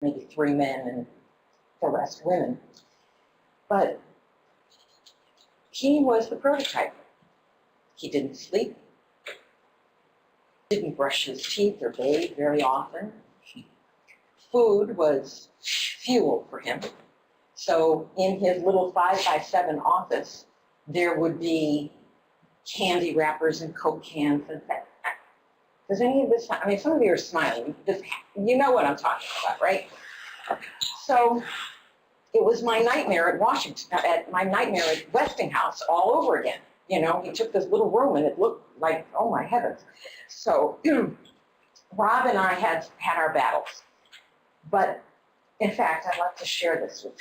maybe 3 men and the rest women. But he was the prototype. He didn't sleep, didn't brush his teeth or bathe very often. Food was fuel for him. So in his little 5x7 office, there would be candy wrappers and Coke cans and that. Does any of this, I mean, some of you are smiling. You know what I'm talking about, right? So it was my nightmare at Westinghouse all over again. You know, he took this little room and it looked like, oh my heavens. So Rob and I had our battles. But in fact, I'd like to share this with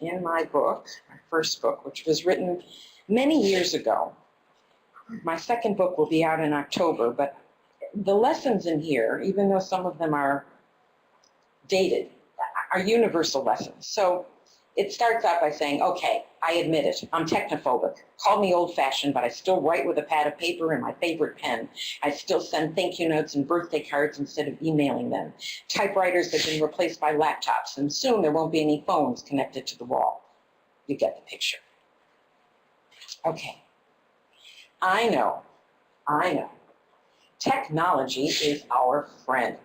you. In my book, my first book, which was written many years ago, my second book will be out in October, but the lessons in here, even though some of them are dated, are universal lessons. So it starts out by saying, okay, I admit it, I'm technophobic. Call me old-fashioned, but I still write with a pad of paper and my favorite pen. I still send thank you notes and birthday cards instead of emailing them. Typewriters have been replaced by laptops, and soon there won't be any phones connected to the wall. You get the picture. Okay. I know. Technology is our friend.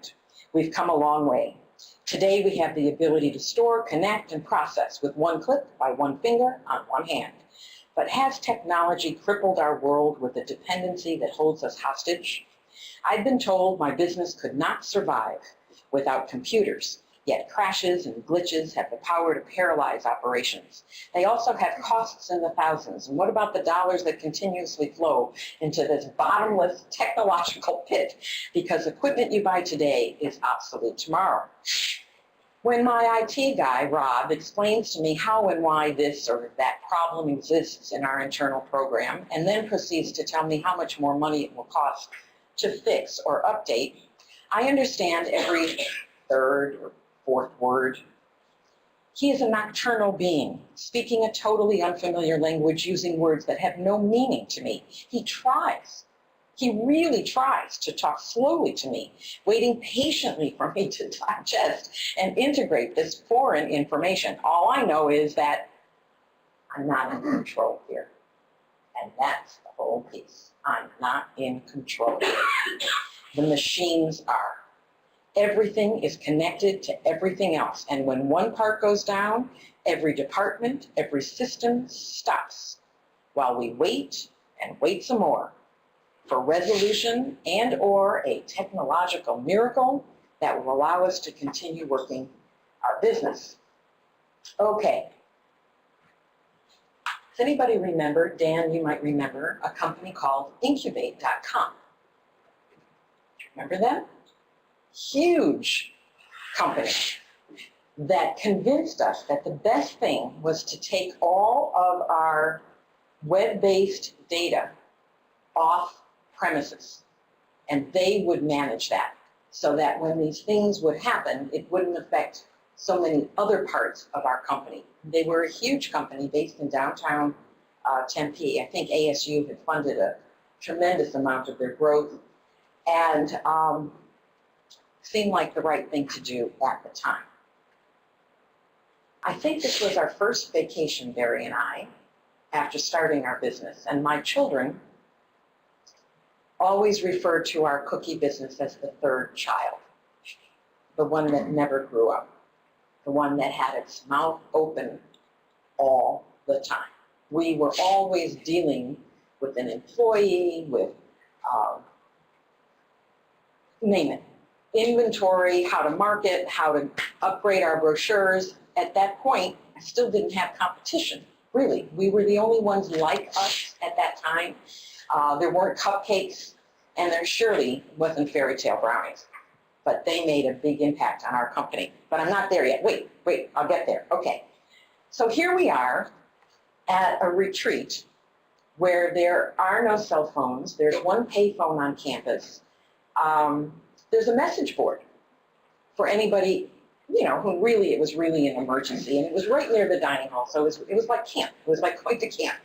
We've come a long way. Today we have the ability to store, connect, and process with one click by one finger on one hand. But has technology crippled our world with a dependency that holds us hostage? I've been told my business could not survive without computers, yet crashes and glitches have the power to paralyze operations. They also have costs in the thousands. And what about the dollars that continuously flow into this bottomless technological pit because equipment you buy today is obsolete tomorrow? When my IT guy, Rob, explains to me how and why this or that problem exists in our internal program, and then proceeds to tell me how much more money it will cost to fix or update, I understand every third or fourth word. He is a nocturnal being, speaking a totally unfamiliar language, using words that have no meaning to me. He tries. He really tries to talk slowly to me, waiting patiently for me to digest and integrate this foreign information. All I know is that I'm not in control here. And that's the whole piece. I'm not in control. The machines are. Everything is connected to everything else. And when one part goes down, every department, every system stops while we wait and wait some more for resolution and or a technological miracle that will allow us to continue working our business. Okay. Does anybody remember, Dan, you might remember, a company called Incubate.com? Remember them? Huge company that convinced us that the best thing was to take all of our web-based data off premises, and they would manage that so that when these things would happen, it wouldn't affect so many other parts of our company. They were a huge company based in downtown Tempe. I think ASU had funded a tremendous amount of their growth, and seemed like the right thing to do at the time. I think this was our first vacation, Barry and I, after starting our business, and my children always referred to our cookie business as the third child, the one that never grew up, the one that had its mouth open all the time. We were always dealing with an employee, with, name it, inventory, how to market, how to upgrade our brochures. At that point, I still didn't have competition, really. We were the only ones like us at that time. There weren't cupcakes, and there surely wasn't fairy tale brownies. But they made a big impact on our company. But I'm not there yet. Wait, I'll get there. Okay. So here we are at a retreat where there are no cell phones. There's one payphone on campus. There's a message board for anybody, you know, who really, it was really an emergency. And it was right near the dining hall. So it was like camp. It was like going to camp.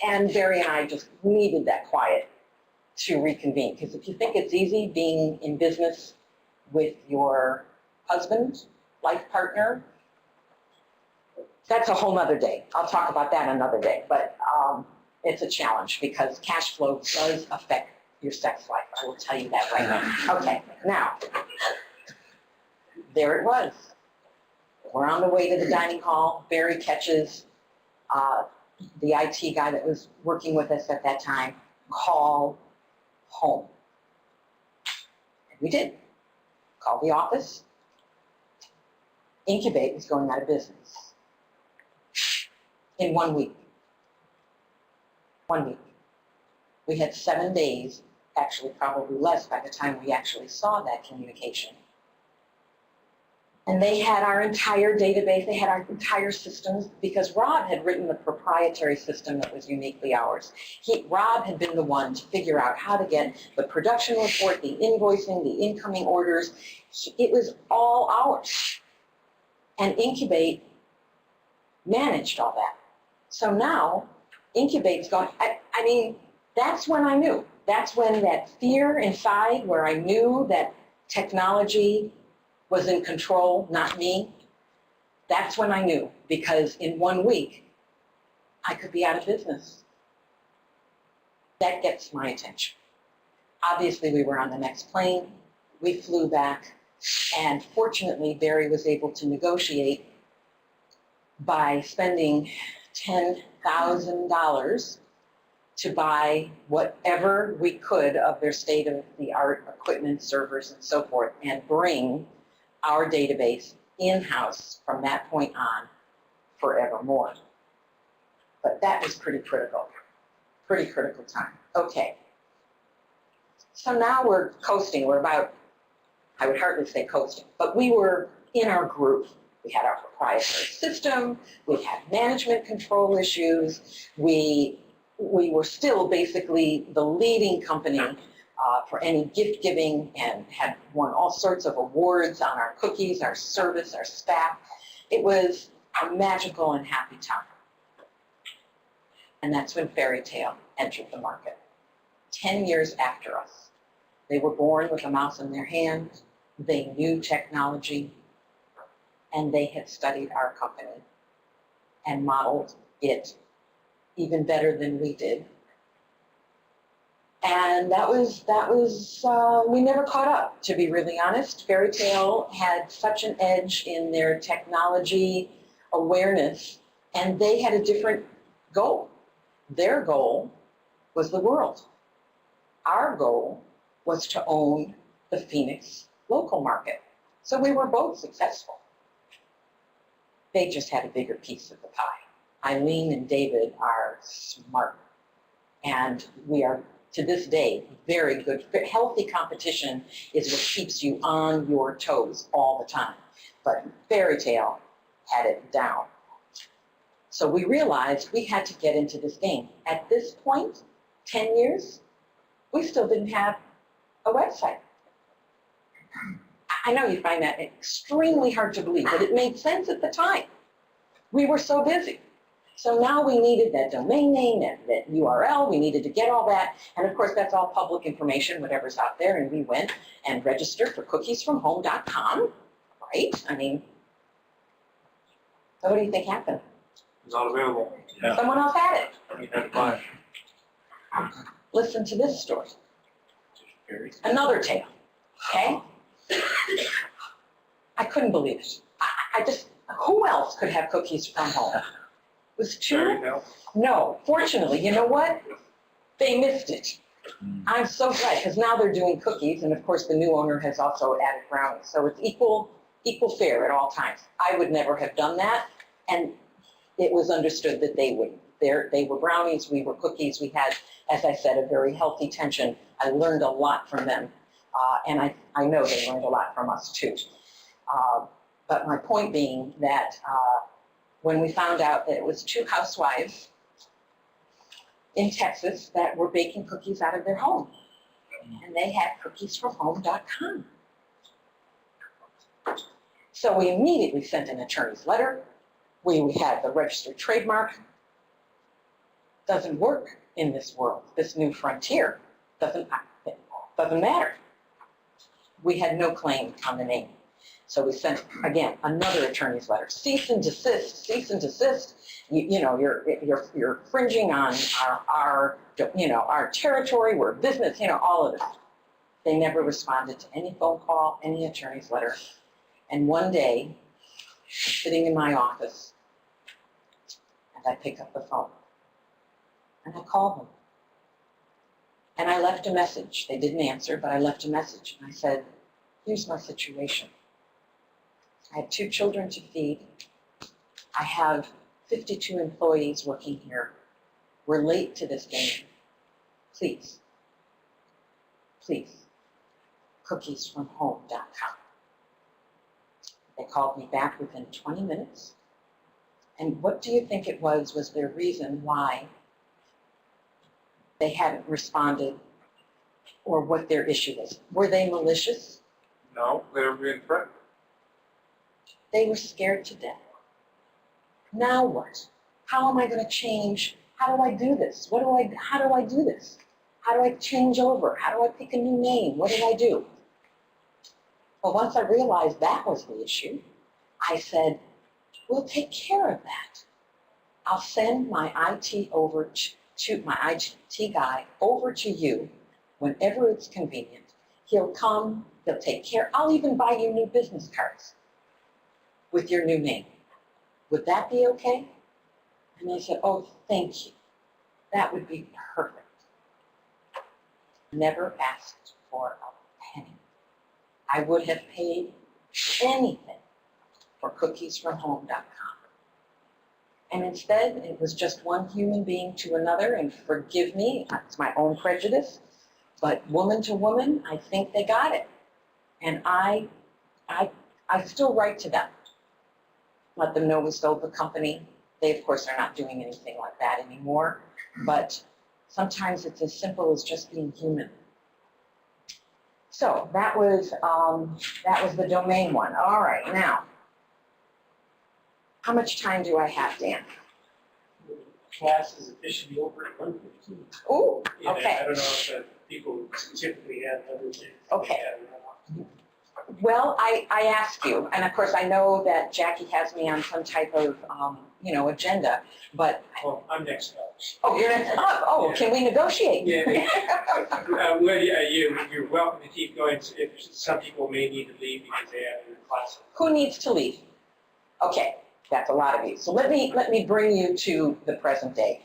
And Barry and I just needed that quiet to reconvene. Because if you think it's easy being in business with your husband, life partner, that's a whole nother day. I'll talk about that another day. But it's a challenge because cash flow does affect your sex life. I will tell you that right now. Okay, now, there it was. We're on the way to the dining hall. Barry catches the IT guy that was working with us at that time, call home. And we did. Call the office. Incubate was going out of business in 1 week. 1 week. We had 7 days, actually probably less by the time we actually saw that communication. And they had our entire database, they had our entire systems, because Rob had written the proprietary system that was uniquely ours. Rob had been the one to figure out how to get the production report, the invoicing, the incoming orders. It was all ours. And Incubate managed all that. So now, Incubate's going, I mean, that's when I knew. That's when that fear inside, where I knew that technology was in control, not me, that's when I knew, because in 1 week, I could be out of business. That gets my attention. Obviously, we were on the next plane, we flew back, and fortunately, Barry was able to negotiate by spending $10,000 to buy whatever we could of their state-of-the-art equipment, servers, and so forth, and bring our database in-house from that point on forevermore. But that was pretty critical time. Okay. So now we're coasting. We're about, I would hardly say coasting, but we were in our groove. We had our proprietary system. We had management control issues. We were still basically the leading company for any gift giving, and had won all sorts of awards on our cookies, our service, our staff. It was a magical and happy time. And that's when Fairy Tale entered the market. 10 years after us. They were born with a mouse in their hand. They knew technology, and they had studied our company and modeled it even better than we did. And that was we never caught up, to be really honest. Fairy Tale had such an edge in their technology awareness, and they had a different goal. Their goal was the world. Our goal was to own the Phoenix local market. So we were both successful. They just had a bigger piece of the pie. Eileen and David are smart, and we are, to this day, very good. Healthy competition is what keeps you on your toes all the time. But Fairy Tale had it down. So we realized we had to get into this game. At this point, 10 years, we still didn't have a website. I know you find that extremely hard to believe, but it made sense at the time. We were so busy. So now we needed that domain name, that URL, we needed to get all that, and of course that's all public information, whatever's out there, and we went and registered for cookiesfromhome.com, right? I mean, so what do you think happened? It's not available. Yeah. Someone else had it. You had to buy it. Listen to this story. Another tale, okay? I couldn't believe it. I just, who else could have cookies from home? It was Fairy two? Tale. No, fortunately, you know what? They missed it. I'm so glad, because now they're doing cookies, and of course the new owner has also added brownies. So it's equal fare at all times. I would never have done that, and it was understood that they wouldn't. They were brownies, we were cookies. We had, as I said, a very healthy tension. I learned a lot from them, and I know they learned a lot from us too. But my point being that when we found out that it was two housewives in Texas that were baking cookies out of their home, and they had cookiesfromhome.com. So we immediately sent an attorney's letter. We had the registered trademark. Doesn't work in this world, this new frontier. Doesn't matter. We had no claim on the name. So we sent, again, another attorney's letter, cease and desist, cease and desist. You know, you're fringing on our territory, we're business, all of this. They never responded to any phone call, any attorney's letter. And one day, sitting in my office, and I pick up the phone, and I called them. And I left a message. They didn't answer, but I left a message. And I said, here's my situation. I have 2 children to feed. I have 52 employees working here. We're late to this game. Please, cookiesfromhome.com. They called me back within 20 minutes. And what do you think it was their reason why they hadn't responded or what their issue was? Were they malicious? No, they were being threatened. They were scared to death. Now what? How am I going to change? How do I do this? How do I do this? How do I change over? How do I pick a new name? What do I do? Well, once I realized that was the issue, I said, we'll take care of that. I'll send my IT over to my IT guy over to you whenever it's convenient. He'll come, he'll take care. I'll even buy you new business cards with your new name. Would that be okay? And they said, oh, thank you. That would be perfect. Never asked for a penny. I would have paid anything for cookiesfromhome.com. And instead, it was just one human being to another, and forgive me, it's my own prejudice, but woman to woman, I think they got it. And I still write to them, let them know we sold the company. They, of course, are not doing anything like that anymore, but sometimes it's as simple as just being human. So that was the domain one. All right, now, how much time do I have, Dan? Class is officially over at 1:15. Oh, Yeah, okay. I don't know if people typically have other things. Okay. Well, I asked you, and of course I know that Jackie has me on some type of, agenda, but, Well, I'm next up. oh, you're next up. Oh, can we negotiate? Yeah. You're welcome to keep going. If some people may need to leave because they have their classes. Who needs to leave? Okay, that's a lot of you. So let me bring you to the present day.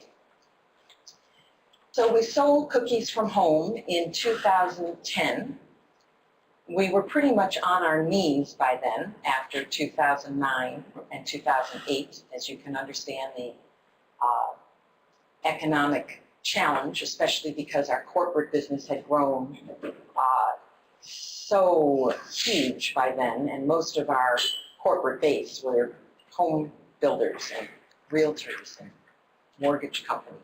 So we sold Cookies from Home in 2010. We were pretty much on our knees by then, after 2009 and 2008, as you can understand the economic challenge, especially because our corporate business had grown so huge by then, and most of our corporate base were home builders and realtors and mortgage companies.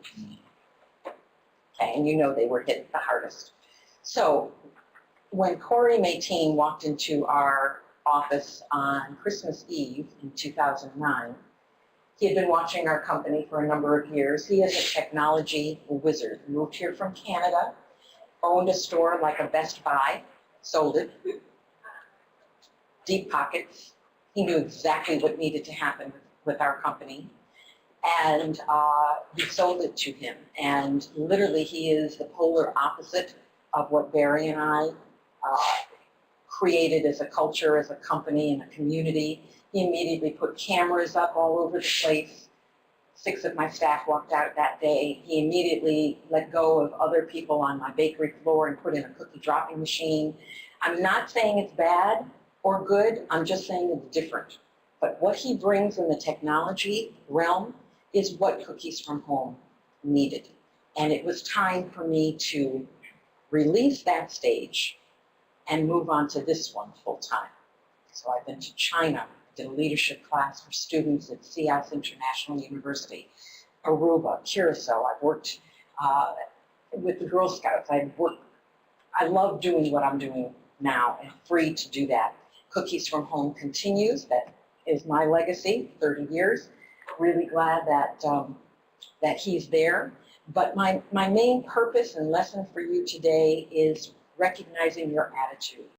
Okay, and they were hit the hardest. So when Corey Mayteen walked into our office on Christmas Eve in 2009, he had been watching our company for a number of years. He is a technology wizard. Moved here from Canada, owned a store like a Best Buy, sold it. Deep pockets. He knew exactly what needed to happen with our company. And we sold it to him. And literally, he is the polar opposite of what Barry and I created as a culture, as a company, and a community. He immediately put cameras up all over the place. 6 of my staff walked out that day. He immediately let go of other people on my bakery floor and put in a cookie dropping machine. I'm not saying it's bad or good, I'm just saying it's different. But what he brings in the technology realm is what Cookies from Home needed. And it was time for me to release that stage and move on to this one full time. So I've been to China, did a leadership class for students at CIS International University, Aruba, Curacao. I've worked with the Girl Scouts. I love doing what I'm doing now and free to do that. Cookies from Home continues. That is my legacy, 30 years. Really glad that he's there. But my main purpose and lesson for you today is recognizing your attitude.